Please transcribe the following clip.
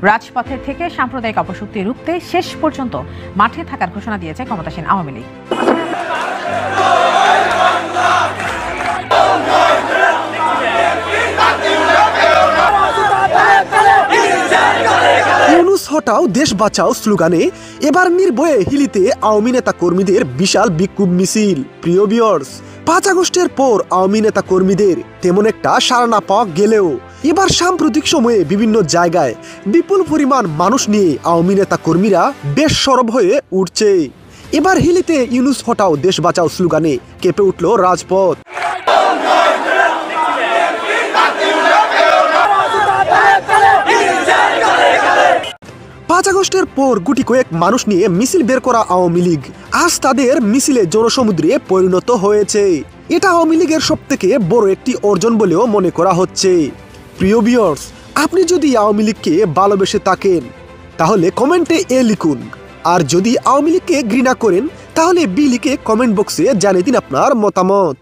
রাজপথের থেকে সাম্প্রদায়িক অপশক্তি রুখতে শেষ পর্যন্ত মাঠে থাকার ঘোষণা দিয়েছে ক্ষমতাসীন আওয়ামী লীগ। ইউনূস হটাও দেশ বাঁচাও স্লোগানে এবার নির্ভয়ে হিলিতে আওয়ামী নেতা কর্মীদের বিশাল বিক্ষোভ মিছিল। প্রিয় ভিউয়ার্স, 5 আগস্টের পর আওয়ামী নেতা কর্মীদের তেমন একটা সাড়া না পাওয়া গেলেও এবার সাম্প্রতিক সময়ে বিভিন্ন জায়গায় বিপুল পরিমাণ মানুষ নিয়ে আওয়ামী নেতা কর্মীরা বেশ সরব হয়ে উঠছে। এবার হিলিতে ইউনূস হটাও দেশ বাঁচাও স্লোগানে কেঁপে উঠল রাজপথ। 5 আগস্টের পর গুটি কয়েক মানুষ নিয়ে মিছিল বের করা আওয়ামী লীগ আজ তাদের মিছিলে জনসমুদ্রে পরিণত হয়েছে। এটা আওয়ামী লীগের সবথেকে বড় একটি অর্জন বলেও মনে করা হচ্ছে। প্রিয় ভিউয়ার্স, আপনি যদি আওয়ামী লীগকে ভালোবেসে থাকেন তাহলে কমেন্টে এ লিখুন, আর যদি আওয়ামী লীগকে ঘৃণা করেন তাহলে বি লিখে কমেন্ট বক্সে জানিয়ে দিন আপনার মতামত।